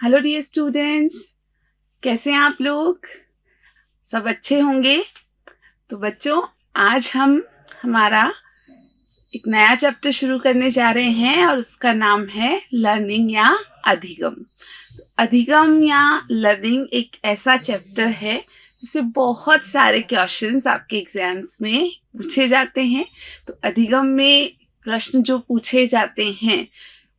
Hello dear students, कैसे हैं आप लोग? सब अच्छे होंगे। तो बच्चों, आज हम हमारा एक नया चैप्टर शुरू करने जा रहे हैं और उसका नाम है लर्निंग या अधिगम। तो अधिगम या लर्निंग एक ऐसा चैप्टर है जिससे बहुत सारे क्वेश्चंस आपके एग्जाम्स में पूछे जाते हैं। तो अधिगम में प्रश्न जो पूछे जाते हैं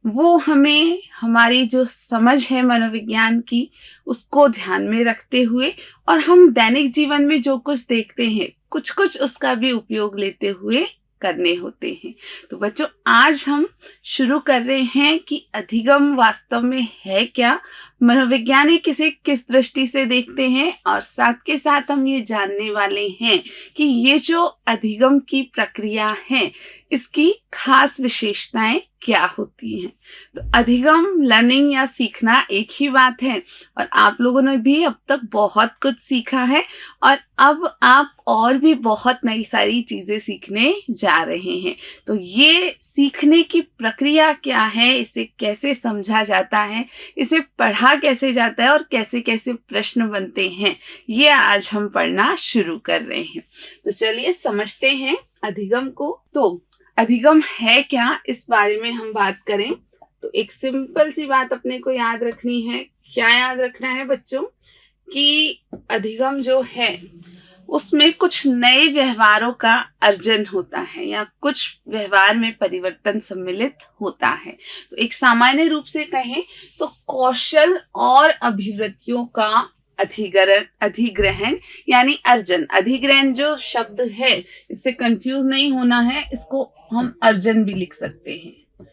वो हमें हमारी जो समझ है मनोविज्ञान की उसको ध्यान में रखते हुए और हम दैनिक जीवन में जो कुछ देखते हैं कुछ कुछ उसका भी उपयोग लेते हुए करने होते हैं। तो बच्चों, आज हम शुरू कर रहे हैं कि अधिगम वास्तव में है क्या, मनोवैज्ञानिक इसे किस दृष्टि से देखते हैं, और साथ के साथ हम ये जानने वाले हैं कि ये जो अधिगम की प्रक्रिया है इसकी खास विशेषताएं क्या होती हैं। तो अधिगम, लर्निंग या सीखना एक ही बात है और आप लोगों ने भी अब तक बहुत कुछ सीखा है और अब आप और भी बहुत नई सारी चीजें सीखने जा रहे हैं। तो ये सीखने की प्रक्रिया क्या है, इसे कैसे समझा जाता है, इसे पढ़ा कैसे जाता है और कैसे कैसे प्रश्न बनते हैं, ये आज हम पढ़ना शुरू कर रहे हैं। तो चलिए समझते हैं अधिगम को। तो अधिगम है क्या, इस बारे में हम बात करें तो एक सिंपल सी बात अपने को याद रखनी है। क्या याद रखना है बच्चों? कि अधिगम जो है उसमें कुछ नए व्यवहारों का अर्जन होता है या कुछ व्यवहार में परिवर्तन सम्मिलित होता है। तो एक सामान्य रूप से कहें तो कौशल और अभिवृत्तियों का अधिग्रहण यानी अर्जन। अधिग्रहण जो शब्द है इससे कंफ्यूज नहीं होना है, इसको हम अर्जन भी लिख सकते हैं।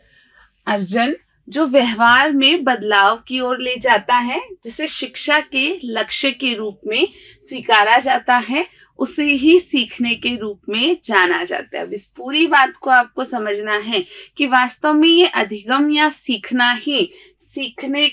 अर्जन जो व्यवहार में बदलाव की ओर ले जाता है, जिसे शिक्षा के लक्ष्य के रूप में स्वीकारा जाता है, उसे ही सीखने के रूप में जाना जाता है। अब इस पूरी बात को आपको समझना है कि वास्तव में ये अधिगम या सीखना ही, सीखने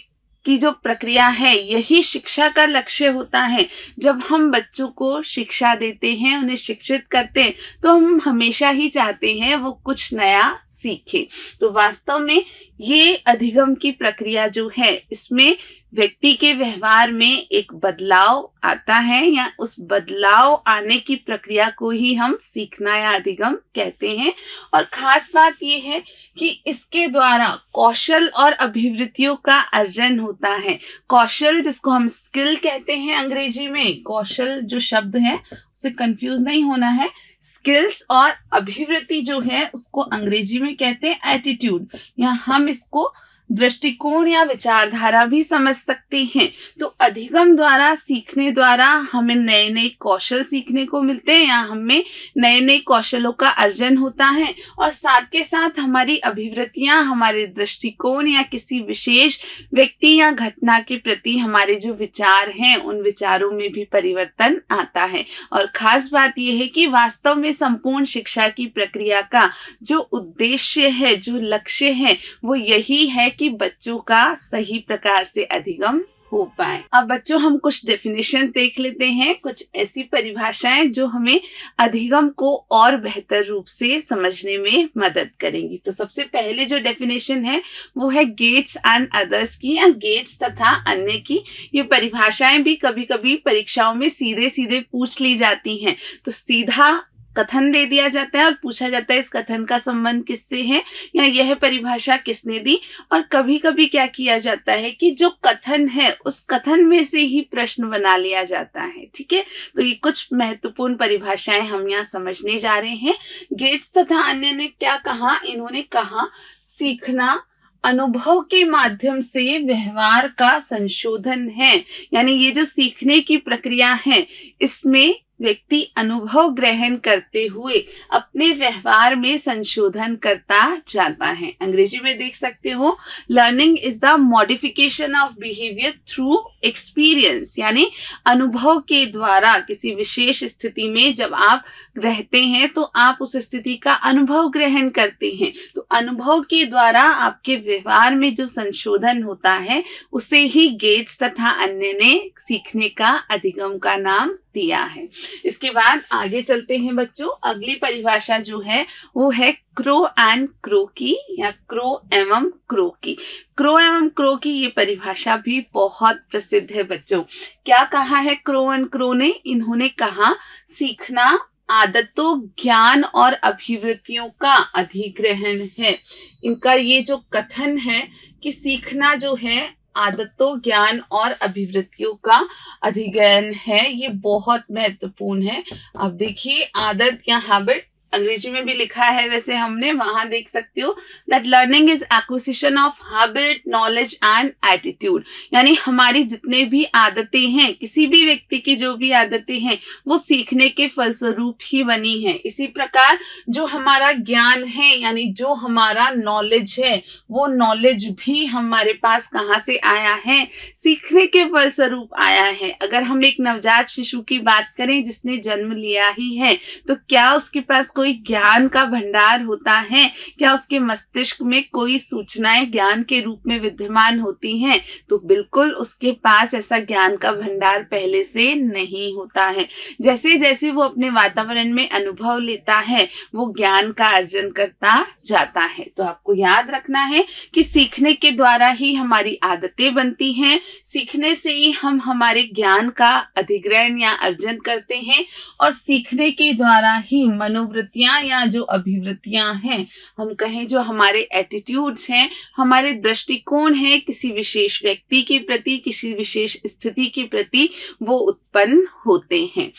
की जो प्रक्रिया है यही शिक्षा का लक्ष्य होता है। जब हम बच्चों को शिक्षा देते हैं, उन्हें शिक्षित करते हैं, तो हम हमेशा ही चाहते हैं वो कुछ नया सीखे। तो वास्तव में ये अधिगम की प्रक्रिया जो है इसमें व्यक्ति के व्यवहार में एक बदलाव आता है या उस बदलाव आने की प्रक्रिया को ही हम सीखना या अधिगम कहते हैं। और खास बात ये है कि इसके द्वारा कौशल और अभिवृत्तियों का अर्जन होता है। कौशल जिसको हम स्किल कहते हैं अंग्रेजी में, कौशल जो शब्द है उससे कंफ्यूज नहीं होना है। स्किल्स और अभिवृत्ति जो है उसको अंग्रेजी में कहते हैं एटीट्यूड, या हम इसको दृष्टिकोण या विचारधारा भी समझ सकते हैं। तो अधिगम द्वारा, सीखने द्वारा हमें नए नए कौशल सीखने को मिलते हैं या हमें नए नए कौशलों का अर्जन होता है, और साथ के साथ हमारी अभिवृत्तियां, हमारे दृष्टिकोण या किसी विशेष व्यक्ति या घटना के प्रति हमारे जो विचार हैं उन विचारों में भी परिवर्तन आता है। और खास बात यह है कि वास्तव में संपूर्ण शिक्षा की प्रक्रिया का जो उद्देश्य है, जो लक्ष्य है, वो यही है कि बच्चों का सही प्रकार से अधिगम हो पाए। अब बच्चों, हम कुछ डेफिनेशंस देख लेते हैं, कुछ ऐसी परिभाषाएं जो हमें अधिगम को और बेहतर रूप से समझने में मदद करेंगी। तो सबसे पहले जो डेफिनेशन है वो है गेट्स एंड अदर्स की, या गेट्स तथा अन्य की। ये परिभाषाएं भी कभी कभी परीक्षाओं में सीधे सीधे पूछ ली जाती हैं। तो सीधा कथन दे दिया जाता है और पूछा जाता है इस कथन का संबंध किससे है या यह परिभाषा किसने दी। और कभी कभी क्या किया जाता है कि जो कथन है उस कथन में से ही प्रश्न बना लिया जाता है। ठीक है, तो ये कुछ महत्वपूर्ण परिभाषाएं हम यहाँ समझने जा रहे हैं। गेट्स तथा अन्य ने क्या कहा? इन्होंने कहा सीखना अनुभव के माध्यम से व्यवहार का संशोधन है। यानी ये जो सीखने की प्रक्रिया है इसमें व्यक्ति अनुभव ग्रहण करते हुए अपने व्यवहार में संशोधन करता जाता है। अंग्रेजी में देख सकते हो, learning is the modification of behaviour through experience. यानी अनुभव के द्वारा किसी विशेष स्थिति में जब आप रहते हैं तो आप उस स्थिति का अनुभव ग्रहण करते हैं। तो अनुभव के द्वारा आपके व्यवहार में जो संशोधन होता है उसे ही गेट्स तथा अन्य ने सीखने का, अधिगम का नाम दिया है। इसके बाद आगे चलते हैं बच्चों। अगली परिभाषा जो है वो है क्रो एंड क्रो की या क्रो एवं क्रो की। क्रो एवं क्रो की ये परिभाषा भी बहुत प्रसिद्ध है बच्चों। क्या कहा है क्रो एंड क्रो ने? इन्होंने कहा सीखना आदतों, ज्ञान और अभिवृत्तियों का अधिग्रहण है। इनका ये जो कथन है कि सीखना जो है आदतों, ज्ञान और अभिवृत्तियों का अधिग्रहण है, ये बहुत महत्वपूर्ण है। अब देखिए आदत या हैबिट अंग्रेजी में भी लिखा है, वैसे हमने वहां देख सकते हो that learning is acquisition of habit, knowledge and attitude. यानी हमारी जितने भी आदतें हैं, किसी भी व्यक्ति की जो भी आदतें हैं वो सीखने के फलस्वरूप ही बनी है। इसी प्रकार जो हमारा ज्ञान है यानी जो हमारा नॉलेज है, वो नॉलेज भी हमारे पास कहाँ से आया है? सीखने के फलस्वरूप आया है। अगर हम एक नवजात शिशु की बात करें जिसने जन्म लिया ही है, तो क्या उसके पास कोई ज्ञान का भंडार होता है? क्या उसके मस्तिष्क में कोई सूचनाएं ज्ञान के रूप में विद्यमान होती हैं? तो बिल्कुल उसके पास ऐसा ज्ञान का भंडार पहले से नहीं होता है। जैसे जैसे वो अपने वातावरण में अनुभव लेता है, वो ज्ञान का अर्जन करता जाता है। तो आपको याद रखना है कि सीखने के द्वारा ही हमारी आदतें बनती हैं, सीखने से ही हम हमारे ज्ञान का अधिग्रहण या अर्जन करते हैं, और सीखने के द्वारा ही मनोवृत्तियां या जो अभिवृत्तियां हैं, हम कहें जो हमारे एटीट्यूड्स हैं, हमारे दृष्टिकोण हैं किसी विशेष व्यक्ति के प्रति, किसी विशेष स्थिति के प्रति, वो उत्पन्न होते हैं।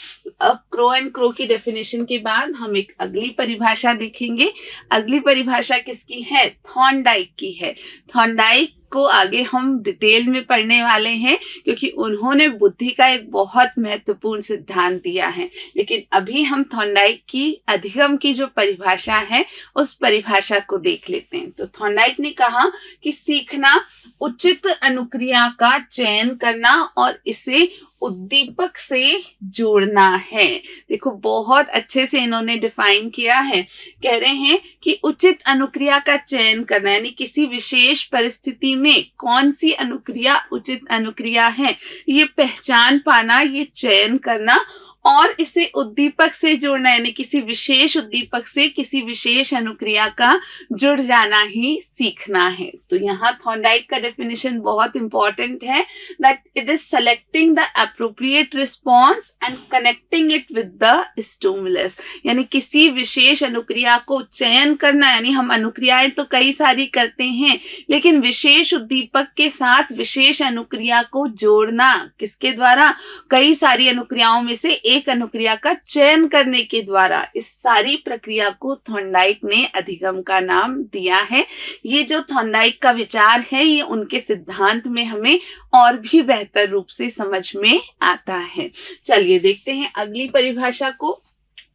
अब क्रो एंड क्रो की डेफिनेशन के बाद हम एक अगली परिभाषा देखेंगे। अगली परिभाषा किसकी है? थॉर्नडाइक की है। थॉर्नडाइक को आगे हम डिटेल में पढ़ने वाले हैं क्योंकि उन्होंने बुद्धि का एक बहुत महत्वपूर्ण सिद्धांत दिया है। लेकिन अभी हम थॉर्नडाइक की अधिगम की जो परिभाषा है उस परिभाषा को देख लेते हैं। तो थॉर्नडाइक ने कहा कि सीखना उचित अनुक्रिया का चयन करना और इसे उद्दीपक से जोड़ना है। देखो बहुत अच्छे से इन्होंने डिफाइन किया है। कह रहे हैं कि उचित अनुक्रिया का चयन करना, यानी किसी विशेष परिस्थिति में कौन सी अनुक्रिया उचित अनुक्रिया है, ये पहचान पाना, ये चयन करना, और इसे उद्दीपक से जोड़ना, यानी किसी विशेष उद्दीपक से किसी विशेष अनुक्रिया का जुड़ जाना ही सीखना है। तो यहाँ थॉर्नडाइक का डेफिनेशन बहुत इंपॉर्टेंट है, that it is selecting the appropriate response and connecting it with the stimulus. यानी किसी विशेष अनुक्रिया को चयन करना, यानी हम अनुक्रियाएं तो कई सारी करते हैं, लेकिन विशेष उद्दीपक के साथ विशेष अनुक्रिया को जोड़ना, किसके द्वारा? कई सारी अनुक्रियाओं में से एक अनुक्रिया का चयन करने के द्वारा। इस सारी प्रक्रिया को थॉर्नडाइक ने अधिगम का नाम दिया है। ये जो थॉर्नडाइक का विचार है, ये उनके सिद्धांत में हमें और भी बेहतर रूप से समझ में आता है। चलिए देखते हैं अगली परिभाषा को।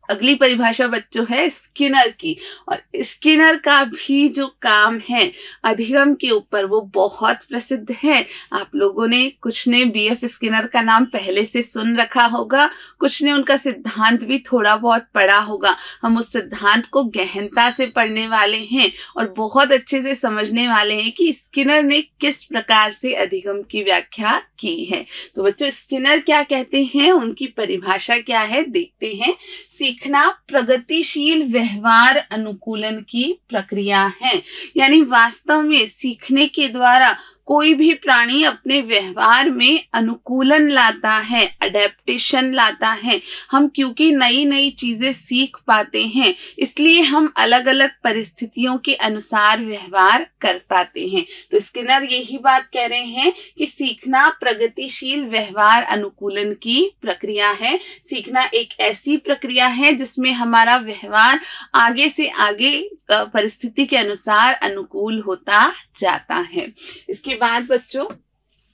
अगली परिभाषा बच्चों है स्किनर की, और स्किनर का भी जो काम है अधिगम के ऊपर वो बहुत प्रसिद्ध है। आप लोगों ने, कुछ ने बीएफ स्किनर का नाम पहले से सुन रखा होगा, कुछ ने उनका सिद्धांत भी थोड़ा बहुत पढ़ा होगा। हम उस सिद्धांत को गहनता से पढ़ने वाले हैं और बहुत अच्छे से समझने वाले हैं कि स्किनर ने किस प्रकार से अधिगम की व्याख्या की है। तो बच्चों स्किनर क्या कहते हैं, उनकी परिभाषा क्या है, देखते हैं। सीखना प्रगतिशील व्यवहार अनुकूलन की प्रक्रिया है। यानी वास्तव में सीखने के द्वारा कोई भी प्राणी अपने व्यवहार में अनुकूलन लाता है, अडेप्टेशन लाता है। हम क्योंकि नई नई चीजें सीख पाते हैं, इसलिए हम अलग अलग परिस्थितियों के अनुसार व्यवहार कर पाते हैं। तो स्किनर यही बात कह रहे हैं कि सीखना प्रगतिशील व्यवहार अनुकूलन की प्रक्रिया है। सीखना एक ऐसी प्रक्रिया है जिसमें हमारा व्यवहार आगे से आगे परिस्थिति के अनुसार अनुकूल होता जाता है। इसके बाद बच्चों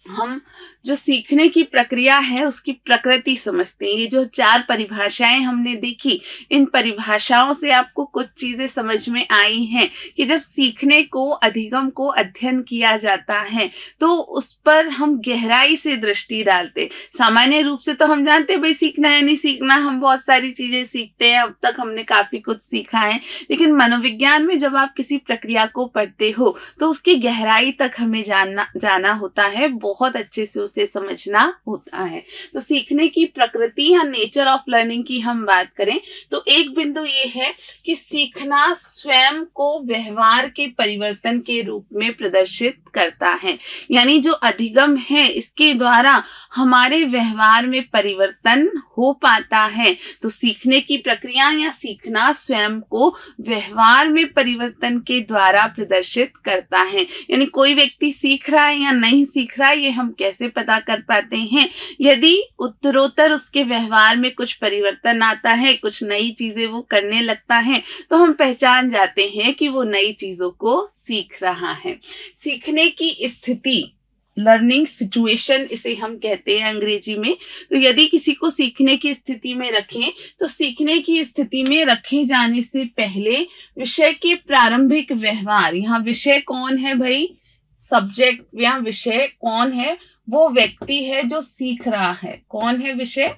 हम जो सीखने की प्रक्रिया है उसकी प्रकृति समझते हैं। ये जो 4 परिभाषाएं हमने देखी, इन परिभाषाओं से आपको कुछ चीजें समझ में आई हैं कि जब सीखने को, अधिगम को अध्ययन किया जाता है तो उस पर हम गहराई से दृष्टि डालते। सामान्य रूप से तो हम जानते हैं भाई सीखना है नहीं सीखना, हम बहुत सारी चीजें सीखते हैं, अब तक हमने काफी कुछ सीखा है। लेकिन मनोविज्ञान में जब आप किसी प्रक्रिया को पढ़ते हो तो उसकी गहराई तक हमें जाना होता है, बहुत अच्छे से उसे समझना होता है। तो सीखने की प्रकृति या नेचर ऑफ लर्निंग की हम बात करें तो एक बिंदु ये है कि सीखना स्वयं को व्यवहार के परिवर्तन के रूप में प्रदर्शित करता है। यानी जो अधिगम है इसके द्वारा हमारे व्यवहार में परिवर्तन हो पाता है। तो सीखने की प्रक्रिया या सीखना स्वयं को व्यवहार में परिवर्तन के द्वारा प्रदर्शित करता है। यानी कोई व्यक्ति सीख रहा है या नहीं सीख रहा है ये हम कैसे पता कर पाते हैं? यदि उत्तरोत्तर उसके व्यवहार में कुछ परिवर्तन आता है, कुछ नई चीजें वो करने लगता है, तो हम पहचान जाते हैं कि वो नई चीजों को सीख रहा है। सीखने की स्थिति, लर्निंग सिचुएशन इसे हम कहते हैं अंग्रेजी में। तो यदि किसी को सीखने की स्थिति में रखें तो सीखने की स्थिति में रखे जाने से पहले विषय के प्रारंभिक व्यवहार, यहाँ विषय कौन है भाई? सब्जेक्ट या विषय कौन है? वो व्यक्ति है जो सीख रहा है। कौन है विषय?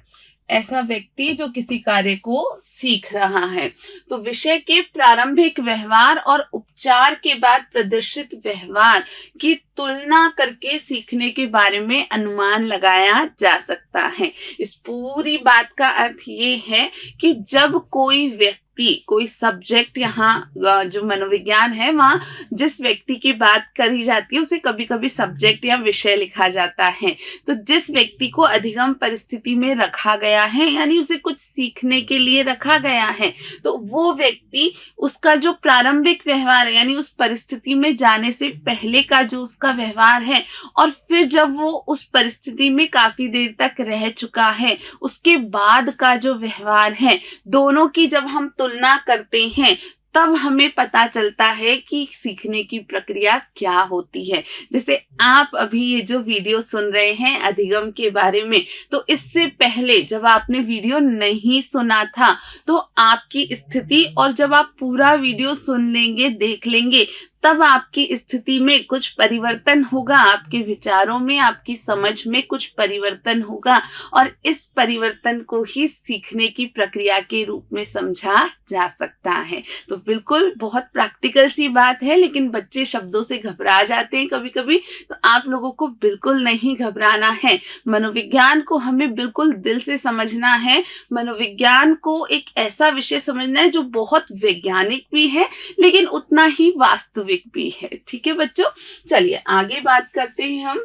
ऐसा व्यक्ति जो किसी कार्य को सीख रहा है। तो विषय के प्रारंभिक व्यवहार और उपचार के बाद प्रदर्शित व्यवहार की तुलना करके सीखने के बारे में अनुमान लगाया जा सकता है। इस पूरी बात का अर्थ ये है कि जब कोई व्यक्ति, कोई सब्जेक्ट, यहाँ जो मनोविज्ञान है वहाँ जिस व्यक्ति की बात करी जाती है उसे कभी कभी सब्जेक्ट या विषय लिखा जाता है। तो जिस व्यक्ति को अधिगम परिस्थिति में रखा गया है यानी उसे कुछ सीखने के लिए रखा गया है, तो वो व्यक्ति उसका जो प्रारंभिक व्यवहार है यानी उस परिस्थिति में जाने से पहले का जो उसका व्यवहार है और फिर जब वो उस परिस्थिति में काफी देर तक रह चुका है उसके बाद का जो व्यवहार है, दोनों की जब हम तुलना करते हैं तब हमें पता चलता है कि सीखने की प्रक्रिया क्या होती है। जैसे आप अभी ये जो वीडियो सुन रहे हैं अधिगम के बारे में, तो इससे पहले जब आपने वीडियो नहीं सुना था तो आपकी स्थिति, और जब आप पूरा वीडियो सुन लेंगे, देख लेंगे, तब आपकी स्थिति में कुछ परिवर्तन होगा, आपके विचारों में, आपकी समझ में कुछ परिवर्तन होगा और इस परिवर्तन को ही सीखने की प्रक्रिया के रूप में समझा जा सकता है। तो बिल्कुल बहुत प्रैक्टिकल सी बात है, लेकिन बच्चे शब्दों से घबरा जाते हैं कभी कभी। तो आप लोगों को बिल्कुल नहीं घबराना है। मनोविज्ञान को हमें बिल्कुल दिल से समझना है। मनोविज्ञान को एक ऐसा विषय समझना है जो बहुत वैज्ञानिक भी है लेकिन उतना ही वास्तविक भी है। ठीक है बच्चों, चलिए आगे बात करते हैं हम।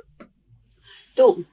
तो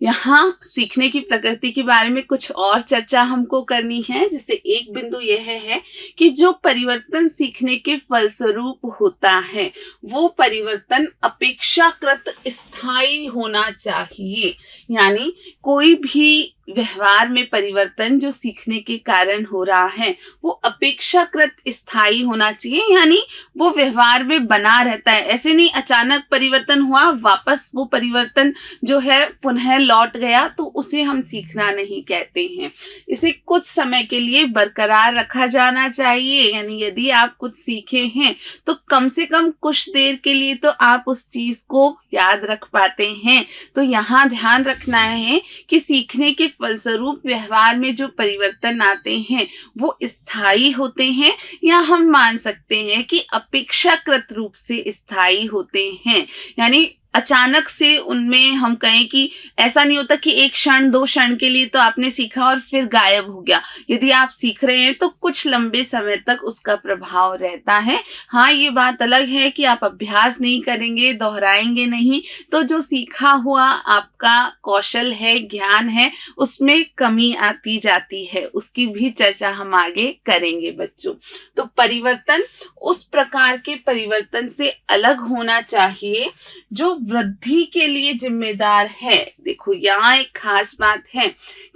यहाँ सीखने की प्रकृति के बारे में कुछ और चर्चा हमको करनी है। जैसे एक बिंदु यह है कि जो परिवर्तन सीखने के फलस्वरूप होता है वो परिवर्तन अपेक्षाकृत स्थायी होना चाहिए। यानी कोई भी व्यवहार में परिवर्तन जो सीखने के कारण हो रहा है वो अपेक्षाकृत स्थायी होना चाहिए, यानी वो व्यवहार में बना रहता है। ऐसे नहीं अचानक परिवर्तन हुआ वापस वो परिवर्तन जो है पुनः लौट गया, तो उसे हम सीखना नहीं कहते हैं। इसे कुछ समय के लिए बरकरार रखा जाना चाहिए। यानी यदि आप कुछ सीखे हैं तो कम से कम कुछ देर के लिए तो आप उस चीज को याद रख पाते हैं। तो यहाँ ध्यान रखना है कि सीखने के फलस्वरूप व्यवहार में जो परिवर्तन आते हैं वो स्थायी होते हैं, या हम मान सकते हैं कि अपेक्षाकृत रूप से स्थायी होते हैं। यानी अचानक से उनमें हम कहें कि ऐसा नहीं होता कि एक क्षण दो क्षण के लिए तो आपने सीखा और फिर गायब हो गया। यदि आप सीख रहे हैं तो कुछ लंबे समय तक उसका प्रभाव रहता है। हाँ, ये बात अलग है कि आप अभ्यास नहीं करेंगे, दोहराएंगे नहीं, तो जो सीखा हुआ आपका कौशल है, ज्ञान है, उसमें कमी आती जाती है। उसकी भी चर्चा हम आगे करेंगे बच्चों। तो परिवर्तन उस प्रकार के परिवर्तन से अलग होना चाहिए जो वृद्धि के लिए जिम्मेदार है। देखो यहाँ एक खास बात है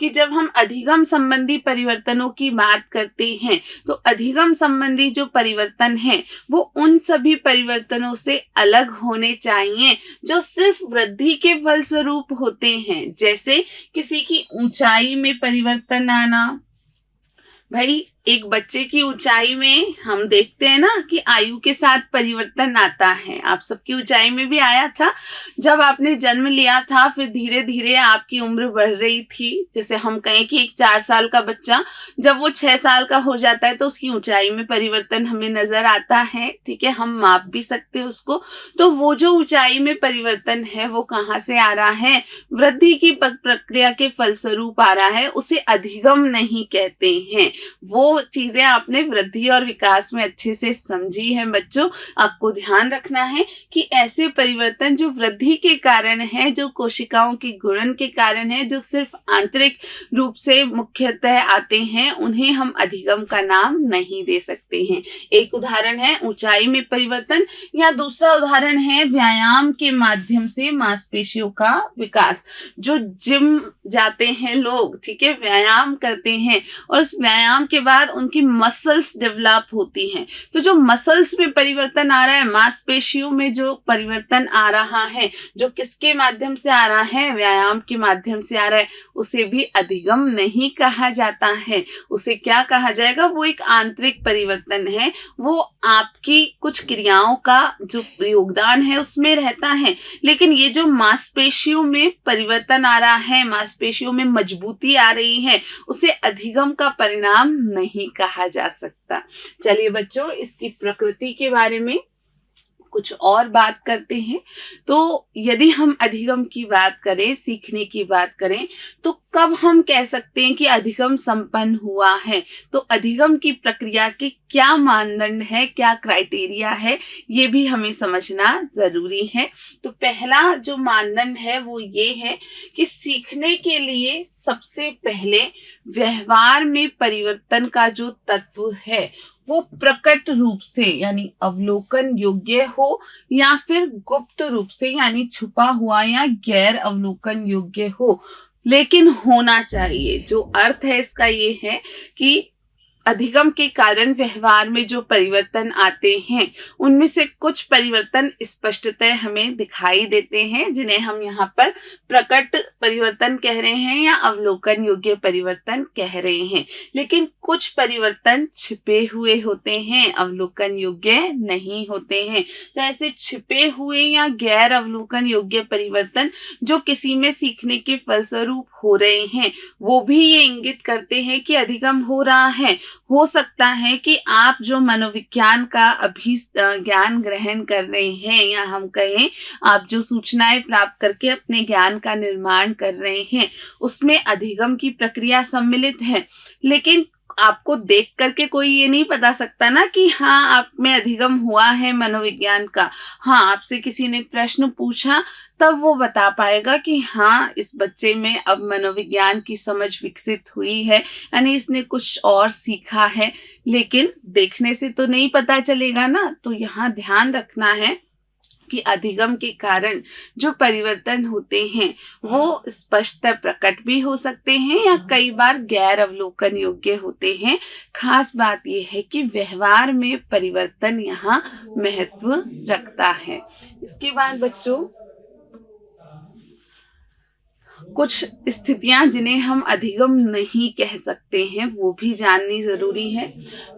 कि जब हम अधिगम संबंधी परिवर्तनों की बात करते हैं तो अधिगम संबंधी जो परिवर्तन है वो उन सभी परिवर्तनों से अलग होने चाहिए जो सिर्फ वृद्धि के फलस्वरूप होते हैं। जैसे किसी की ऊंचाई में परिवर्तन आना। भाई एक बच्चे की ऊंचाई में हम देखते हैं ना कि आयु के साथ परिवर्तन आता है। आप सबकी ऊंचाई में भी आया था जब आपने जन्म लिया था, फिर धीरे धीरे आपकी उम्र बढ़ रही थी। जैसे हम कहें कि एक 4 साल का बच्चा जब वो 6 साल का हो जाता है तो उसकी ऊंचाई में परिवर्तन हमें नजर आता है, ठीक है, हम माप भी सकते हैं उसको। तो वो जो ऊंचाई में परिवर्तन है वो कहाँ से आ रहा है? वृद्धि की प्रक्रिया के फलस्वरूप आ रहा है, उसे अधिगम नहीं कहते हैं। वो चीजें आपने वृद्धि और विकास में अच्छे से समझी है बच्चों। आपको ध्यान रखना है कि ऐसे परिवर्तन जो वृद्धि के कारण है, जो कोशिकाओं की गुणन के कारण है, जो सिर्फ आंतरिक रूप से मुख्यतः आते हैं, उन्हें हम अधिगम का नाम नहीं दे सकते हैं। एक उदाहरण है ऊंचाई में परिवर्तन, या दूसरा उदाहरण है व्यायाम के माध्यम से मांसपेशियों का विकास। जो जिम जाते हैं लोग, ठीक है, व्यायाम करते हैं और उस व्यायाम के बाद उनकी मसल्स डेवलप होती हैं। तो जो मसल्स में परिवर्तन आ रहा है, मांसपेशियों में जो परिवर्तन आ रहा है, जो किसके माध्यम से आ रहा है? व्यायाम के माध्यम से आ रहा है, उसे भी अधिगम नहीं कहा जाता है। उसे क्या कहा जाएगा? वो एक आंतरिक परिवर्तन है, वो आपकी कुछ क्रियाओं का जो योगदान है उसमें रहता है। लेकिन ये जो मांसपेशियों में परिवर्तन आ रहा है, मांसपेशियों में मजबूती आ रही है, उसे अधिगम का परिणाम नहीं कहा जा सकता। चलिए बच्चों, इसकी प्रकृति के बारे में कुछ और बात करते हैं। तो यदि हम अधिगम की बात करें, सीखने की बात करें, तो कब हम कह सकते हैं कि अधिगम संपन्न हुआ है? तो अधिगम की प्रक्रिया के क्या मानदंड है, क्या क्राइटेरिया है, ये भी हमें समझना जरूरी है। तो पहला जो मानदंड है वो ये है कि सीखने के लिए सबसे पहले व्यवहार में परिवर्तन का जो तत्व है वो प्रकट रूप से यानी अवलोकन योग्य हो, या फिर गुप्त रूप से यानी छुपा हुआ या गैर अवलोकन योग्य हो, लेकिन होना चाहिए। जो अर्थ है इसका ये है कि अधिगम के कारण व्यवहार में जो परिवर्तन आते हैं उनमें से कुछ परिवर्तन स्पष्टतः हमें दिखाई देते हैं, जिन्हें हम यहाँ पर प्रकट परिवर्तन कह रहे हैं या अवलोकन योग्य परिवर्तन कह रहे हैं। लेकिन कुछ परिवर्तन छिपे हुए होते हैं, अवलोकन योग्य नहीं होते हैं। तो ऐसे छिपे हुए या गैर अवलोकन योग्य परिवर्तन जो किसी में सीखने के फलस्वरूप हो रहे हैं, वो भी ये इंगित करते हैं कि अधिगम हो रहा है। हो सकता है कि आप जो मनोविज्ञान का अभी ज्ञान ग्रहण कर रहे हैं, या हम कहें आप जो सूचनाएं प्राप्त करके अपने ज्ञान का निर्माण कर रहे हैं, उसमें अधिगम की प्रक्रिया सम्मिलित है। लेकिन आपको देख करके कोई ये नहीं बता सकता ना कि हाँ आप में अधिगम हुआ है मनोविज्ञान का। हाँ, आपसे किसी ने प्रश्न पूछा तब वो बता पाएगा कि हाँ इस बच्चे में अब मनोविज्ञान की समझ विकसित हुई है, यानी इसने कुछ और सीखा है। लेकिन देखने से तो नहीं पता चलेगा ना। तो यहाँ ध्यान रखना है कि अधिगम के कारण जो परिवर्तन होते हैं वो स्पष्ट प्रकट भी हो सकते हैं या कई बार गैर अवलोकन योग्य होते हैं। खास बात यह है कि व्यवहार में परिवर्तन यहाँ महत्व रखता है। इसके बाद बच्चों कुछ स्थितियां जिन्हें हम अधिगम नहीं कह सकते हैं वो भी जाननी जरूरी है।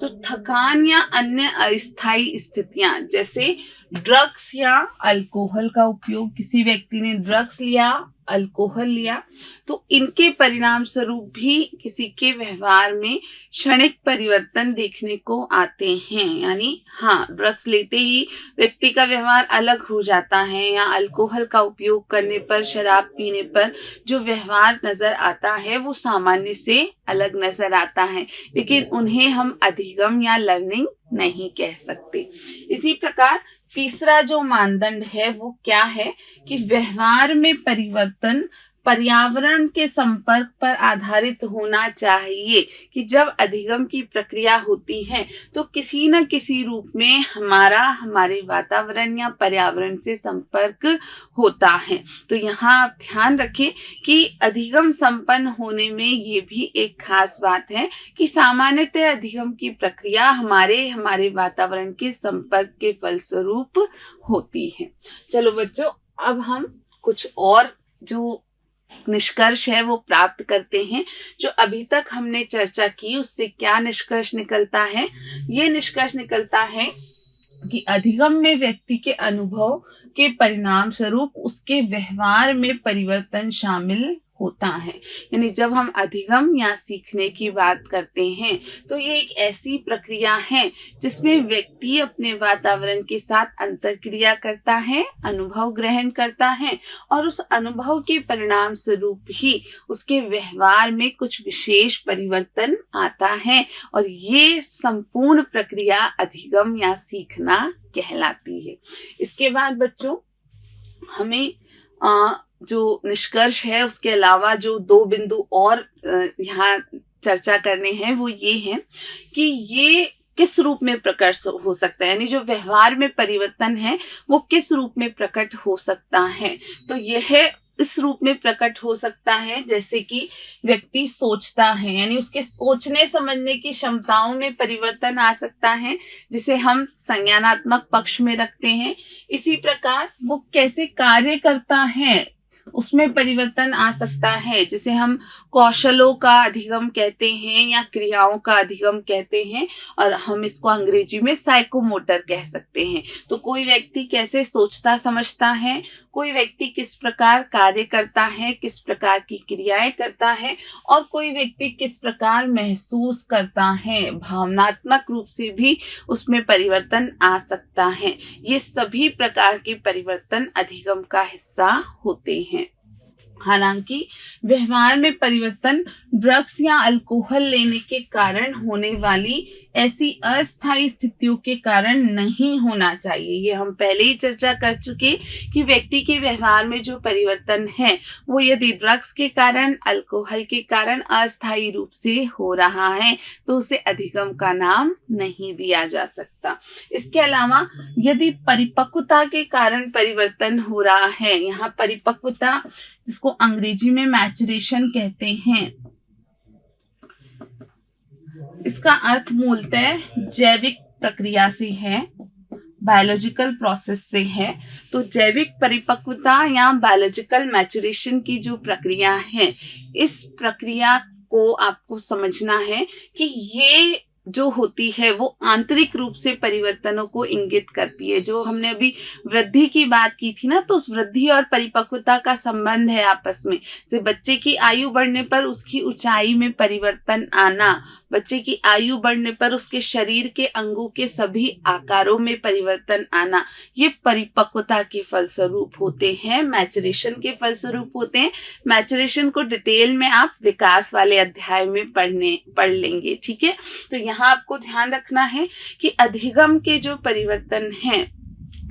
तो थकान या अन्य अस्थायी स्थितियां, जैसे ड्रग्स या अल्कोहल का उपयोग, किसी व्यक्ति ने ड्रग्स लिया, अल्कोहल लिया, तो इनके परिणाम स्वरूप भी किसी के व्यवहार में क्षणिक परिवर्तन देखने को आते हैं। यानी हाँ, ड्रग्स लेते ही व्यक्ति का व्यवहार अलग हो जाता है, या अल्कोहल का उपयोग करने पर, शराब पीने पर जो व्यवहार नजर आता है वो सामान्य से अलग नजर आता है, लेकिन उन्हें हम अधिगम या लर्निंग नहीं कह सकते। इसी प्रकार तीसरा जो मानदंड है वो क्या है कि व्यवहार में परिवर्तन पर्यावरण के संपर्क पर आधारित होना चाहिए। कि जब अधिगम की प्रक्रिया होती है तो किसी न किसी रूप में हमारे वातावरण या पर्यावरण से संपर्क होता है। तो यहाँ आप ध्यान रखें कि अधिगम संपन्न होने में ये भी एक खास बात है कि सामान्यतः अधिगम की प्रक्रिया हमारे वातावरण के संपर्क के फलस्वरूप होती है। चलो बच्चों, अब हम कुछ और जो निष्कर्ष है वो प्राप्त करते हैं। जो अभी तक हमने चर्चा की उससे क्या निष्कर्ष निकलता है? ये निष्कर्ष निकलता है कि अधिगम में व्यक्ति के अनुभव के परिणाम स्वरूप उसके व्यवहार में परिवर्तन शामिल होता है। यानी जब हम अधिगम या सीखने की बात करते हैं तो ये एक ऐसी प्रक्रिया है जिसमें व्यक्ति अपने वातावरण के साथ अंतर्क्रिया करता है, अनुभव ग्रहण करता है और उस अनुभव के परिणाम स्वरूप ही उसके व्यवहार में कुछ विशेष परिवर्तन आता है और ये संपूर्ण प्रक्रिया अधिगम या सीखना कहलाती है। इसके बाद बच्चों हमें जो निष्कर्ष है उसके अलावा जो 2 बिंदु और यहाँ चर्चा करने हैं वो ये हैं कि ये किस रूप में प्रकट हो सकता है, यानी जो व्यवहार में परिवर्तन है वो किस रूप में प्रकट हो सकता है। तो यह इस रूप में प्रकट हो सकता है जैसे कि व्यक्ति सोचता है, यानी उसके सोचने समझने की क्षमताओं में परिवर्तन आ सकता है जिसे हम संज्ञानात्मक पक्ष में रखते हैं। इसी प्रकार वो कैसे कार्य करता है उसमें परिवर्तन आ सकता है जिसे हम कौशलों का अधिगम कहते हैं या क्रियाओं का अधिगम कहते हैं और हम इसको अंग्रेजी में साइकोमोटर कह सकते हैं। तो कोई व्यक्ति कैसे सोचता समझता है, कोई व्यक्ति किस प्रकार कार्य करता है, किस प्रकार की क्रियाएं करता है और कोई व्यक्ति किस प्रकार महसूस करता है, भावनात्मक रूप से भी उसमें परिवर्तन आ सकता है। ये सभी प्रकार के परिवर्तन अधिगम का हिस्सा होते हैं। हालांकि व्यवहार में परिवर्तन ड्रग्स या अल्कोहल लेने के कारण होने वाली ऐसी अस्थायी स्थितियों के कारण नहीं होना चाहिए। ये हम पहले ही चर्चा कर चुके कि व्यक्ति के व्यवहार में जो परिवर्तन है वो यदि ड्रग्स के कारण, अल्कोहल के कारण अस्थायी रूप से हो रहा है तो उसे अधिगम का नाम नहीं दिया जा सकता। इसके अलावा यदि परिपक्वता के कारण परिवर्तन हो रहा है, यहाँ परिपक्वता जिसको अंग्रेजी में मैचुरेशन कहते हैं, इसका अर्थ मूलतः जैविक प्रक्रिया से है, बायोलॉजिकल प्रोसेस से है। तो जैविक परिपक्वता या बायोलॉजिकल मैचुरेशन की जो प्रक्रिया है, इस प्रक्रिया को आपको समझना है कि ये जो होती है वो आंतरिक रूप से परिवर्तनों को इंगित करती है। जो हमने अभी वृद्धि की बात की थी ना, तो उस वृद्धि और परिपक्वता का संबंध है आपस में। जैसे बच्चे की आयु बढ़ने पर उसकी ऊंचाई में परिवर्तन आना, बच्चे की आयु बढ़ने पर उसके शरीर के अंगों के सभी आकारों में परिवर्तन आना, ये परिपक्वता के फलस्वरूप होते हैं, मैचुरेशन के फलस्वरूप होते हैं। मैचुरेशन को डिटेल में आप विकास वाले अध्याय में पढ़ लेंगे, ठीक है। तो यहाँ आपको ध्यान रखना है कि अधिगम के जो परिवर्तन हैं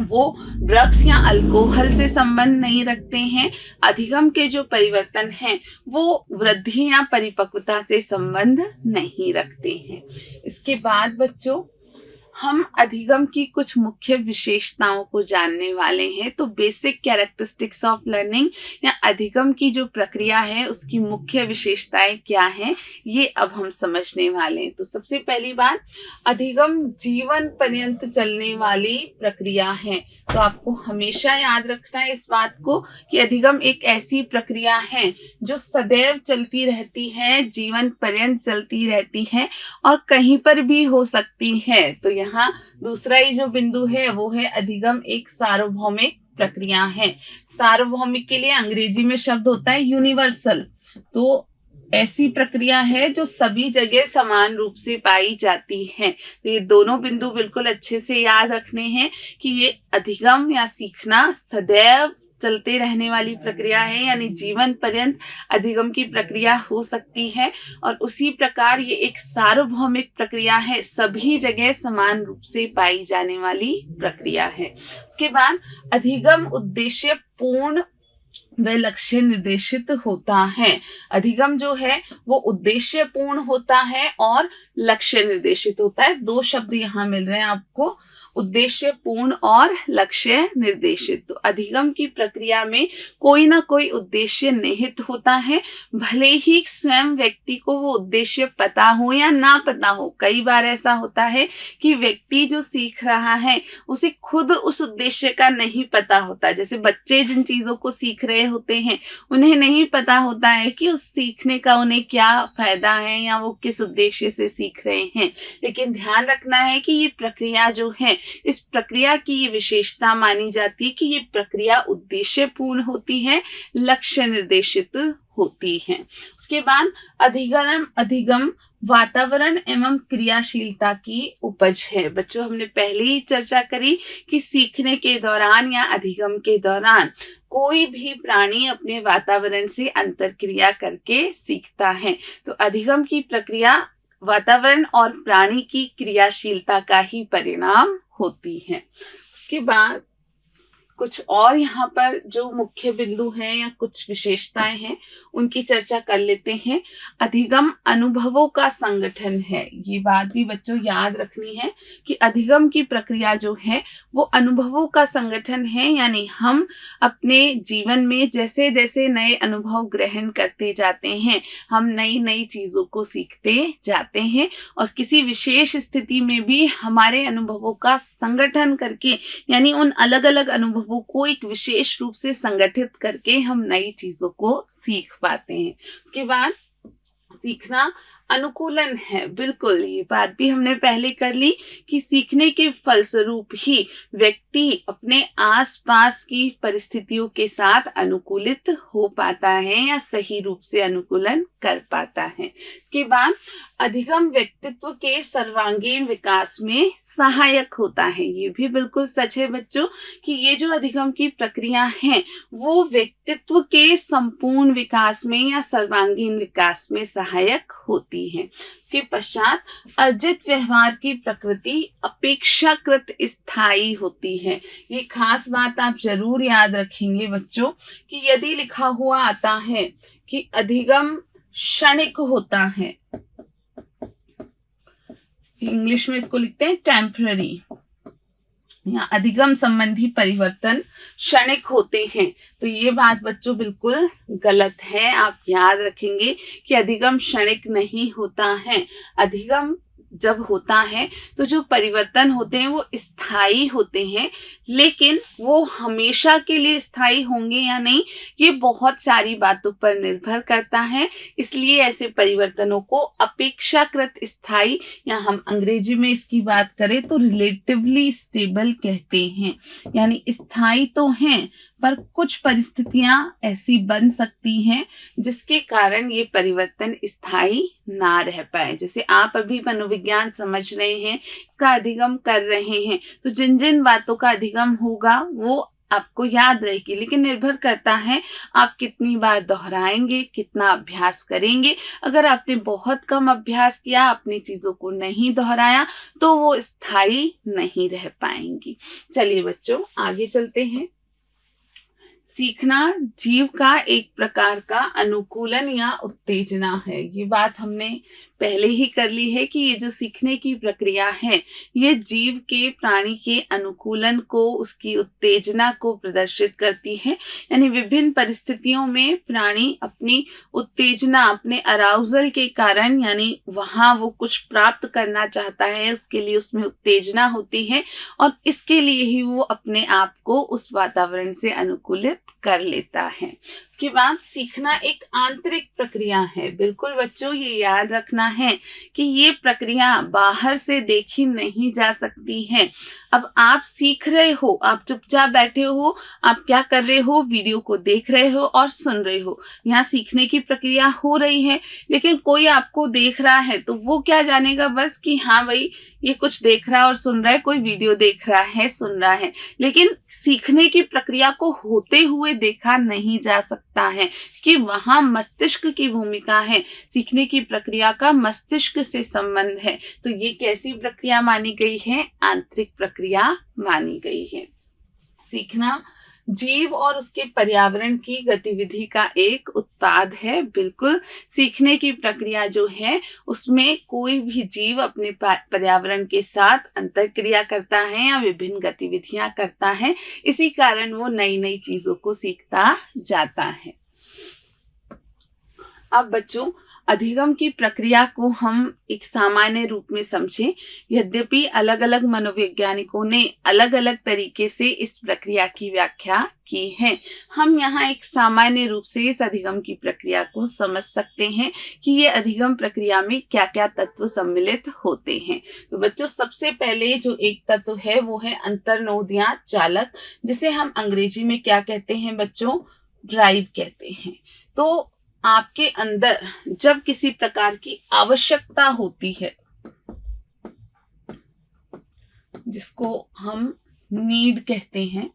वो ड्रग्स या अल्कोहल से संबंध नहीं रखते हैं। अधिगम के जो परिवर्तन हैं वो वृद्धि या परिपक्वता से संबंध नहीं रखते हैं। इसके बाद बच्चों हम अधिगम की कुछ मुख्य विशेषताओं को जानने वाले हैं। तो बेसिक कैरेक्टरिस्टिक्स ऑफ लर्निंग या अधिगम की जो प्रक्रिया है उसकी मुख्य विशेषताएं क्या हैं, ये अब हम समझने वाले हैं। तो सबसे पहली बात, अधिगम जीवन पर्यंत चलने वाली प्रक्रिया है। तो आपको हमेशा याद रखना है इस बात को कि अधिगम एक ऐसी प्रक्रिया है जो सदैव चलती रहती है, जीवन पर्यंत चलती रहती है और कहीं पर भी हो सकती है। तो यहाँ दूसरा ही जो बिंदु है वो है अधिगम एक सार्वभौमिक प्रक्रिया है। सार्वभौमिक के लिए अंग्रेजी में शब्द होता है यूनिवर्सल। तो ऐसी प्रक्रिया है जो सभी जगह समान रूप से पाई जाती है। तो ये दोनों बिंदु बिल्कुल अच्छे से याद रखने हैं कि ये अधिगम या सीखना सदैव चलते रहने वाली प्रक्रिया है, यानी जीवन पर्यंत अधिगम की प्रक्रिया हो सकती है। और उसी प्रकार ये एक सार्वभौमिक प्रक्रिया है, सभी जगह समान रूप से पाई जाने वाली प्रक्रिया है। उसके बाद अधिगम उद्देश्य पूर्ण व लक्ष्य निर्देशित होता है। अधिगम जो है वो उद्देश्य पूर्ण होता है और लक्ष्य निर्देशित होता है। 2 शब्द यहाँ मिल रहे हैं आपको, उद्देश्य पूर्ण और लक्ष्य निर्देशित। तो अधिगम की प्रक्रिया में कोई ना कोई उद्देश्य निहित होता है, भले ही स्वयं व्यक्ति को वो उद्देश्य पता हो या ना पता हो। कई बार ऐसा होता है कि व्यक्ति जो सीख रहा है उसे खुद उस उद्देश्य का नहीं पता होता। जैसे बच्चे जिन चीजों को सीख रहे गए होते हैं, उन्हें नहीं पता होता है कि उस सीखने का उन्हें क्या फ़ायदा है या वो किस उद्देश्य से सीख रहे हैं। लेकिन ध्यान रखना है कि ये प्रक्रिया जो है, इस प्रक्रिया की ये विशेषता मानी जाती है कि ये प्रक्रिया उद्देश्यपूर्ण होती है, लक्ष्य निर्देशित होती है। उसके बाद अधिगम वातावरण एवं क्रियाशीलता की उपज है। बच्चों, हमने पहले ही चर्चा करी कि सीखने के दौरान या अधिगम के दौरान कोई भी प्राणी अपने वातावरण से अंतर्क्रिया करके सीखता है। तो अधिगम की प्रक्रिया वातावरण और प्राणी की क्रियाशीलता का ही परिणाम होती है। उसके बाद कुछ और यहाँ पर जो मुख्य बिंदु हैं या कुछ विशेषताएं हैं, उनकी चर्चा कर लेते हैं। अधिगम अनुभवों का संगठन है। ये बात भी बच्चों याद रखनी है कि अधिगम की प्रक्रिया जो है वो अनुभवों का संगठन है, यानी हम अपने जीवन में जैसे जैसे नए अनुभव ग्रहण करते जाते हैं, हम नई नई चीजों को सीखते जाते हैं और किसी विशेष स्थिति में भी हमारे अनुभवों का संगठन करके, यानी उन अलग अलग अनुभवों को एक विशेष रूप से संगठित करके हम नई चीजों को सीख पाते हैं। उसके बाद सीखना अनुकूलन है। बिल्कुल, ये बात भी हमने पहले कर ली कि सीखने के फलस्वरूप ही व्यक्ति अपने आसपास की परिस्थितियों के साथ अनुकूलित हो पाता है या सही रूप से अनुकूलन कर पाता है। इसके बाद अधिगम व्यक्तित्व के सर्वांगीण विकास में सहायक होता है। ये भी बिल्कुल सच है बच्चों कि ये जो अधिगम की प्रक्रिया है वो व्यक्तित्व के संपूर्ण विकास में या सर्वांगीण विकास में सहायक होती है। इसके पश्चात अर्जित व्यवहार की प्रकृति अपेक्षाकृत स्थायी होती है। ये खास बात आप जरूर याद रखेंगे बच्चों कि यदि लिखा हुआ आता है कि अधिगम क्षणिक होता है, इंग्लिश में इसको लिखते हैं टेम्पररी, या अधिगम संबंधी परिवर्तन क्षणिक होते हैं, तो ये बात बच्चों बिल्कुल गलत है। आप याद रखेंगे कि अधिगम क्षणिक नहीं होता है। अधिगम जब होता है तो जो परिवर्तन होते हैं वो स्थायी होते हैं, लेकिन वो हमेशा के लिए स्थायी होंगे या नहीं ये बहुत सारी बातों पर निर्भर करता है। इसलिए ऐसे परिवर्तनों को अपेक्षाकृत स्थायी, या हम अंग्रेजी में इसकी बात करें तो रिलेटिवली स्टेबल कहते हैं। यानी स्थायी तो हैं पर कुछ परिस्थितियां ऐसी बन सकती हैं जिसके कारण ये परिवर्तन स्थायी ना रह पाए। जैसे आप अभी मनोविज्ञान समझ रहे हैं, इसका अधिगम कर रहे हैं, तो जिन जिन बातों का अधिगम होगा वो आपको याद रहेगी, लेकिन निर्भर करता है आप कितनी बार दोहराएंगे, कितना अभ्यास करेंगे। अगर आपने बहुत कम अभ्यास किया, अपनी चीजों को नहीं दोहराया, तो वो स्थायी नहीं रह पाएंगी। चलिए बच्चों आगे चलते हैं। सीखना जीव का एक प्रकार का अनुकूलन या उत्तेजना है। ये बात हमने पहले ही कर ली है कि ये जो सीखने की प्रक्रिया है ये जीव के, प्राणी के अनुकूलन को, उसकी उत्तेजना को प्रदर्शित करती है। यानी विभिन्न परिस्थितियों में प्राणी अपनी उत्तेजना, अपने अराउजल के कारण, यानी वहां वो कुछ प्राप्त करना चाहता है, उसके लिए उसमें उत्तेजना होती है और इसके लिए ही वो अपने आप को उस वातावरण से अनुकूलित कर लेता है। उसके बाद सीखना एक आंतरिक प्रक्रिया है। बिल्कुल बच्चों ये याद रखना है कि ये प्रक्रिया बाहर से देखी नहीं जा सकती है। अब आप सीख रहे हो, आप चुपचाप बैठे हो, आप क्या कर रहे हो, वीडियो को देख रहे हो और सुन रहे हो, यहाँ सीखने की प्रक्रिया हो रही है, लेकिन कोई आपको देख रहा है तो वो क्या जानेगा बस कि हाँ भाई ये कुछ देख रहा है और सुन रहा है, कोई वीडियो देख रहा है, सुन रहा है, लेकिन सीखने की प्रक्रिया को होते हुए देखा नहीं जा सकता है कि वहां मस्तिष्क की भूमिका है। सीखने की प्रक्रिया का मस्तिष्क से संबंध है। तो ये कैसी प्रक्रिया मानी गई है? आंतरिक प्रक्रिया मानी गई है। सीखना जीव और उसके पर्यावरण की गतिविधि का एक उत्पाद है। बिल्कुल, सीखने की प्रक्रिया जो है उसमें कोई भी जीव अपने पर्यावरण के साथ अंतरक्रिया करता है या विभिन्न गतिविधियां करता है, इसी कारण वो नई नई चीजों को सीखता जाता है। अब बच्चों, अधिगम की प्रक्रिया को हम एक सामान्य रूप में समझें। यद्यपि अलग अलग मनोवैज्ञानिकों ने अलग अलग तरीके से इस प्रक्रिया की व्याख्या की है, हम यहाँ एक सामान्य रूप से इस अधिगम की प्रक्रिया को समझ सकते हैं कि ये अधिगम प्रक्रिया में क्या क्या तत्व सम्मिलित होते हैं। तो बच्चों, सबसे पहले जो एक तत्व है वो है अंतर्नोद या चालक, जिसे हम अंग्रेजी में क्या कहते हैं बच्चों? ड्राइव कहते हैं। तो आपके अंदर जब किसी प्रकार की आवश्यकता होती है, जिसको हम नीड कहते हैं,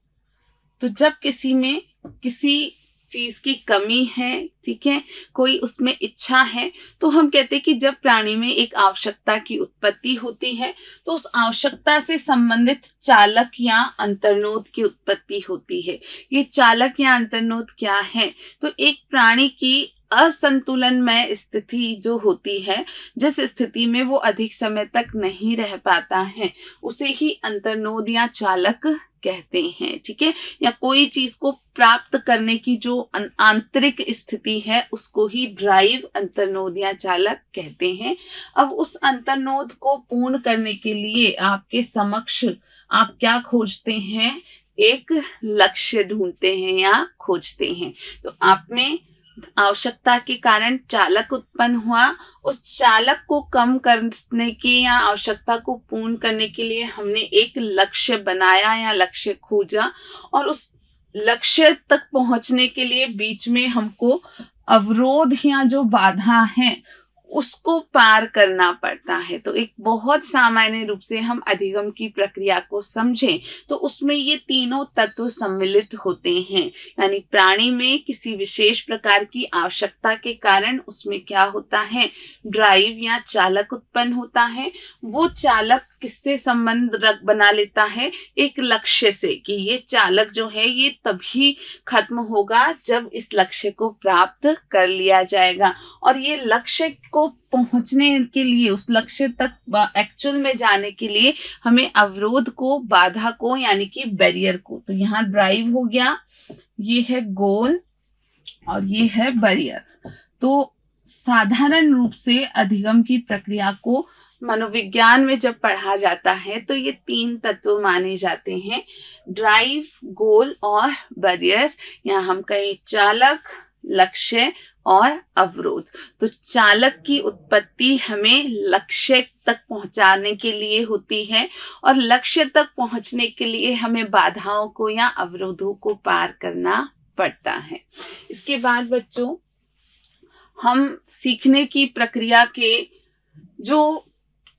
तो जब किसी में किसी चीज की कमी है, ठीक है, कोई उसमें इच्छा है, तो हम कहते हैं कि जब प्राणी में एक आवश्यकता की उत्पत्ति होती है तो उस आवश्यकता से संबंधित चालक या अंतर्नोद की उत्पत्ति होती है। ये चालक या अंतर्नोद क्या है? तो एक प्राणी की असंतुलनमय स्थिति जो होती है, जिस स्थिति में वो अधिक समय तक नहीं रह पाता है, उसे ही अंतर्नोद या चालक कहते हैं, ठीक है। या कोई चीज को प्राप्त करने की जो आंतरिक स्थिति है, उसको ही ड्राइव, अंतर्नोद या चालक कहते हैं। अब उस अंतर्नोद को पूर्ण करने के लिए आपके समक्ष आप क्या खोजते हैं? एक लक्ष्य ढूंढते हैं या खोजते हैं। तो आप में आवश्यकता के कारण चालक उत्पन्न हुआ, उस चालक को कम करने के या आवश्यकता को पूर्ण करने के लिए हमने एक लक्ष्य बनाया या लक्ष्य खोजा, और उस लक्ष्य तक पहुंचने के लिए बीच में हमको अवरोध या जो बाधा है उसको पार करना पड़ता है। तो एक बहुत सामान्य रूप से हम अधिगम की प्रक्रिया को समझें तो उसमें ये तीनों तत्व सम्मिलित होते हैं। यानी प्राणी में किसी विशेष प्रकार की आवश्यकता के कारण उसमें क्या होता है? ड्राइव या चालक उत्पन्न होता है। वो चालक किससे संबंध बना लेता है? एक लक्ष्य से, कि ये चालक जो है ये तभी खत्म होगा जब इस लक्ष्य को प्राप्त कर लिया जाएगा। और ये लक्ष्य को पहुंचने के लिए, उस लक्ष्य तक एक्चुअल में जाने के लिए हमें अवरोध को, बाधा को, यानी कि बैरियर को, तो यहाँ ड्राइव हो गया, ये है गोल और ये है बैरियर। तो साधारण रूप से अधिगम की प्रक्रिया को मनोविज्ञान में जब पढ़ा जाता है तो ये तीन तत्व माने जाते हैं, ड्राइव, गोल और बैरियर्स, या हम कहें चालक, लक्ष्य और अवरोध। तो चालक की उत्पत्ति हमें लक्ष्य तक पहुंचाने के लिए होती है, और लक्ष्य तक पहुंचने के लिए हमें बाधाओं को या अवरोधों को पार करना पड़ता है। इसके बाद बच्चों, हम सीखने की प्रक्रिया के जो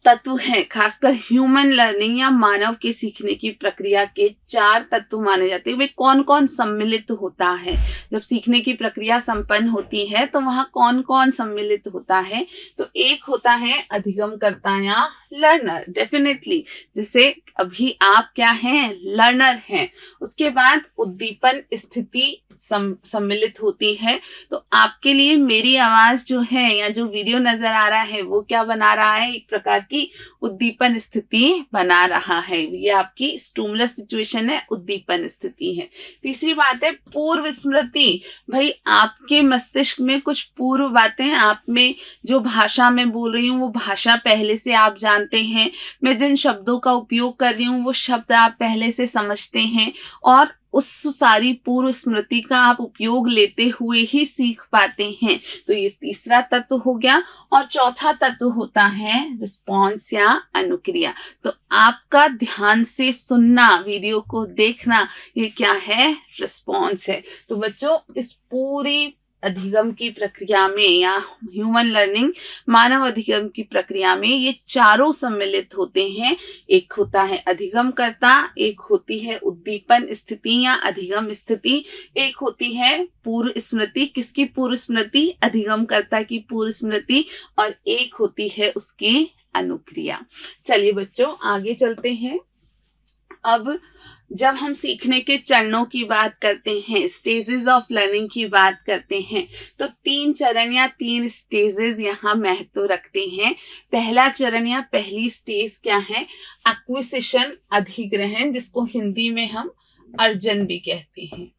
तत्व हैं, खासकर ह्यूमन लर्निंग या मानव के सीखने की प्रक्रिया के 4 तत्व माने जाते हैं। वे कौन कौन सम्मिलित होता है? जब सीखने की प्रक्रिया संपन्न होती है तो वहां कौन कौन सम्मिलित होता है? तो एक होता है अधिगमकर्ता या लर्नर, डेफिनेटली, जैसे अभी आप क्या हैं? लर्नर हैं। उसके बाद उद्दीपन स्थिति सम्मिलित होती है। तो आपके लिए मेरी आवाज जो है या जो वीडियो नजर आ रहा है वो क्या बना रहा है? एक प्रकार की उद्दीपन स्थिति बना रहा है। ये आपकी स्टिमुलस सिचुएशन है, उद्दीपन स्थिति है। तीसरी बात है पूर्व स्मृति। भाई आपके मस्तिष्क में कुछ पूर्व बातें, आप में जो भाषा में बोल रही हूँ वो भाषा पहले से आप जानते हैं, मैं जिन शब्दों का उपयोग कर रही हूँ वो शब्द आप पहले से समझते हैं, और उस सारी पूर्व स्मृति का आप उपयोग लेते हुए ही सीख पाते हैं। तो ये तीसरा तत्व हो गया। और चौथा तत्व होता है रिस्पॉन्स या अनुक्रिया। तो आपका ध्यान से सुनना, वीडियो को देखना, ये क्या है? रिस्पॉन्स है। तो बच्चों, इस पूरी अधिगम की प्रक्रिया में या ह्यूमन लर्निंग, मानव अधिगम की प्रक्रिया में ये चारों सम्मिलित होते हैं। एक होता है अधिगमकर्ता, एक होती है उद्दीपन स्थिति या अधिगम स्थिति, एक होती है पूर्व स्मृति। किसकी पूर्व स्मृति? अधिगमकर्ता की पूर्व स्मृति। और एक होती है उसकी अनुक्रिया। चलिए बच्चों, आगे चलते हैं। अब जब हम सीखने के चरणों की बात करते हैं, स्टेजेस ऑफ लर्निंग की बात करते हैं, तो 3 चरण या 3 स्टेजेस यहाँ महत्व रखते हैं। पहला चरण या पहली स्टेज क्या है? एक्विजिशन, अधिग्रहण, जिसको हिंदी में हम अर्जन भी कहते हैं।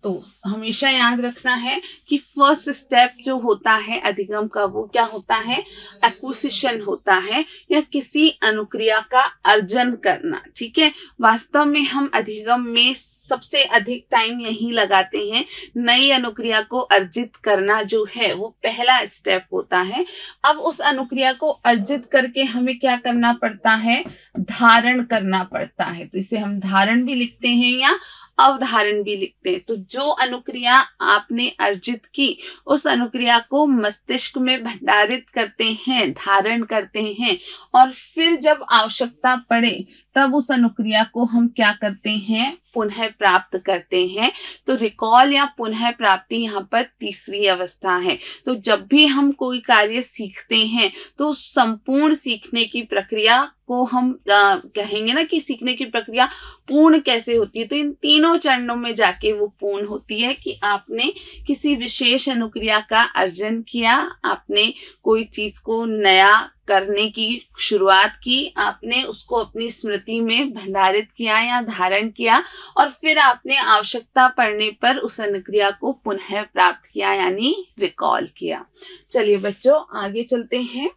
तो हमेशा याद रखना है कि फर्स्ट स्टेप जो होता है अधिगम का वो क्या होता है, एक्विजिशन होता है या किसी अनुक्रिया का अर्जन करना। ठीक है, वास्तव में हम अधिगम में सबसे अधिक टाइम यही लगाते हैं। नई अनुक्रिया को अर्जित करना जो है वो पहला स्टेप होता है। अब उस अनुक्रिया को अर्जित करके हमें क्या करना पड़ता है, धारण करना पड़ता है। तो इसे हम धारण भी लिखते हैं या अवधारण भी लिखते हैं। तो जो अनुक्रिया आपने अर्जित की उस अनुक्रिया को मस्तिष्क में भंडारित करते हैं, धारण करते हैं, और फिर जब आवश्यकता पड़े तब उस अनुक्रिया को हम क्या करते हैं, पुनः प्राप्त करते हैं। तो रिकॉल या पुनः प्राप्ति यहाँ पर तीसरी अवस्था है। तो जब भी हम कोई कार्य सीखते हैं तो संपूर्ण सीखने की प्रक्रिया को हम कहेंगे ना कि सीखने की प्रक्रिया पूर्ण कैसे होती है, तो इन तीनों चरणों में जाके वो पूर्ण होती है कि आपने किसी विशेष अनुक्रिया का अर्जन किया, आपने कोई चीज को नया करने की शुरुआत की, आपने उसको अपनी स्मृति में भंडारित किया या धारण किया, और फिर आपने आवश्यकता पड़ने पर उस अनुक्रिया को पुनः प्राप्त किया यानी रिकॉल किया। चलिए बच्चों आगे चलते हैं।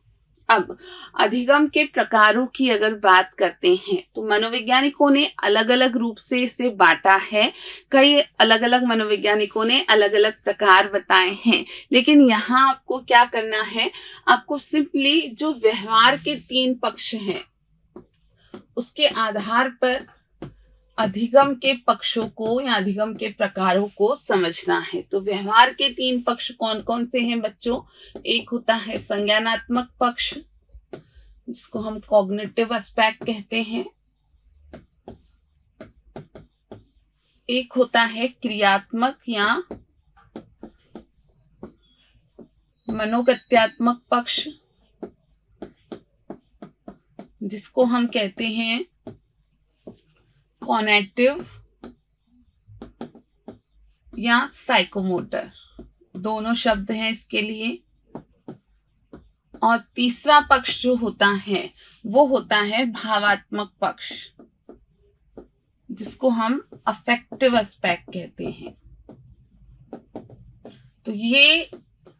अब अधिगम के प्रकारों की अगर बात करते हैं तो मनोवैज्ञानिकों ने अलग अलग रूप से इसे बांटा है। कई अलग अलग मनोवैज्ञानिकों ने अलग अलग प्रकार बताए हैं, लेकिन यहाँ आपको क्या करना है, आपको सिंपली जो व्यवहार के 3 पक्ष हैं उसके आधार पर अधिगम के पक्षों को या अधिगम के प्रकारों को समझना है। तो व्यवहार के 3 पक्ष कौन कौन से हैं बच्चों? एक होता है संज्ञानात्मक पक्ष जिसको हम कॉग्निटिव एस्पेक्ट कहते हैं, एक होता है क्रियात्मक या मनोगत्यात्मक पक्ष जिसको हम कहते हैं कॉग्निटिव या साइकोमोटर, दोनों शब्द हैं इसके लिए। और तीसरा पक्ष जो होता है वो होता है भावात्मक पक्ष जिसको हम अफेक्टिव एस्पेक्ट कहते हैं। तो ये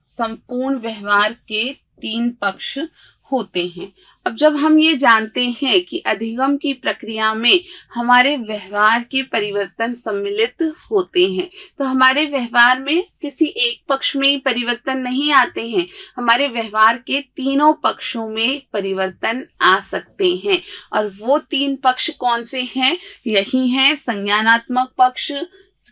संपूर्ण व्यवहार के 3 पक्ष होते हैं। अब जब हम ये जानते हैं कि अधिगम की प्रक्रिया में हमारे व्यवहार के परिवर्तन सम्मिलित होते हैं, तो हमारे व्यवहार में किसी एक पक्ष में ही परिवर्तन नहीं आते हैं, हमारे व्यवहार के तीनों पक्षों में परिवर्तन आ सकते हैं। और वो 3 पक्ष कौन से हैं? यही हैं संज्ञानात्मक पक्ष,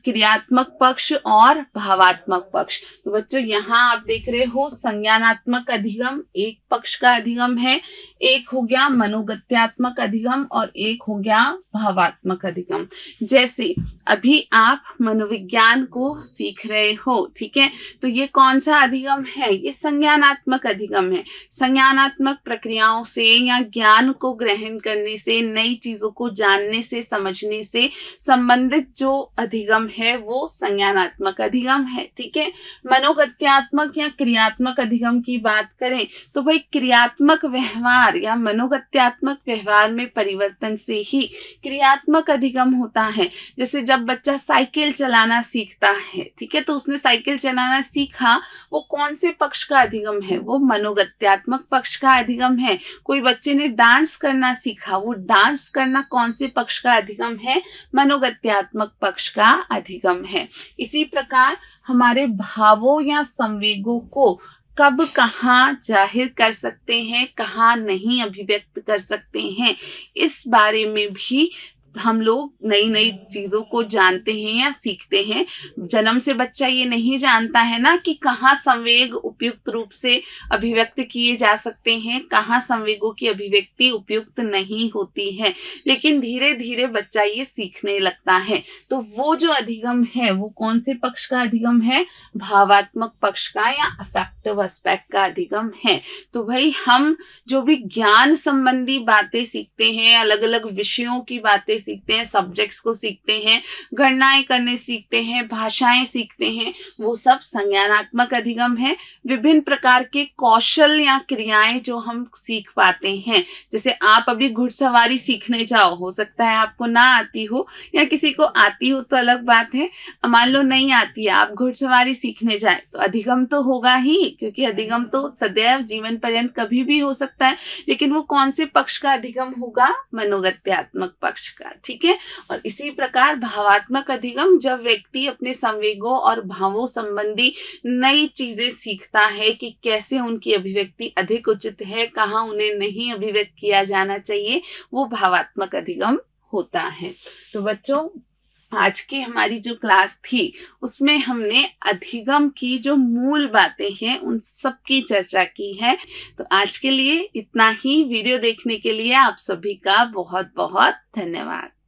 क्रियात्मक पक्ष और भावात्मक पक्ष। तो बच्चों यहाँ आप देख रहे हो संज्ञानात्मक अधिगम एक पक्ष का अधिगम है, एक हो गया मनोगत्यात्मक अधिगम और एक हो गया भावात्मक अधिगम। जैसे अभी आप मनोविज्ञान को सीख रहे हो, ठीक है, तो ये कौन सा अधिगम है? ये संज्ञानात्मक अधिगम है। संज्ञानात्मक प्रक्रियाओं से या ज्ञान को ग्रहण करने से, नई चीजों को जानने से, समझने से संबंधित जो अधिगम है वो संज्ञानात्मक अधिगम है। ठीक है, मनोगत्यात्मक या क्रियात्मक अधिगम की बात करें तो भाई क्रियात्मक व्यवहार या मनोगत्यात्मक व्यवहार में परिवर्तन से ही क्रियात्मक अधिगम होता है। जैसे जब बच्चा साइकिल चलाना सीखता है, ठीक है, तो उसने साइकिल चलाना सीखा, वो कौन से पक्ष का अधिगम है? वो मनोगत्यात्मक पक्ष का अधिगम है। कोई बच्चे ने डांस करना सीखा, वो डांस करना कौन से पक्ष का अधिगम है? मनोगत्यात्मक पक्ष का अधिगम है। इसी प्रकार हमारे भावों या संवेगों को कब कहाँ जाहिर कर सकते हैं, कहाँ नहीं अभिव्यक्त कर सकते हैं, इस बारे में भी हम लोग नई नई चीजों को जानते हैं या सीखते हैं। जन्म से बच्चा ये नहीं जानता है ना कि कहाँ संवेग उपयुक्त रूप से अभिव्यक्त किए जा सकते हैं, कहाँ संवेगों की अभिव्यक्ति उपयुक्त नहीं होती है, लेकिन धीरे धीरे बच्चा ये सीखने लगता है। तो वो जो अधिगम है वो कौन से पक्ष का अधिगम है? भावात्मक पक्ष का या अफेक्टिव एस्पेक्ट का अधिगम है। तो भाई हम जो भी ज्ञान संबंधी बातें सीखते हैं, अलग अलग विषयों की बातें सीखते हैं, सब्जेक्ट्स को सीखते हैं, गणनाएं करने सीखते हैं, भाषाएं सीखते हैं, वो सब संज्ञानात्मक अधिगम है। विभिन्न प्रकार के कौशल या क्रियाएं जो हम सीख पाते हैं, जैसे आप अभी घुड़सवारी सीखने जाओ, हो सकता है आपको ना आती हो या किसी को आती हो तो अलग बात है। मान लो नहीं आती है, आप घुड़सवारी सीखने जाए तो अधिगम तो होगा ही, क्योंकि अधिगम तो सदैव जीवन पर्यंत कभी भी हो सकता है, लेकिन वो कौन से पक्ष का अधिगम होगा? मनोगत्यात्मक पक्ष का, ठीक है। और इसी प्रकार भावात्मक अधिगम, जब व्यक्ति अपने संवेगों और भावों संबंधी नई चीजें सीखता है कि कैसे उनकी अभिव्यक्ति अधिक उचित है, कहाँ उन्हें नहीं अभिव्यक्त किया जाना चाहिए, वो भावात्मक अधिगम होता है। तो बच्चों, आज की हमारी जो क्लास थी उसमें हमने अधिगम की जो मूल बातें हैं उन सब की चर्चा की है। तो आज के लिए इतना ही। वीडियो देखने के लिए आप सभी का बहुत बहुत धन्यवाद।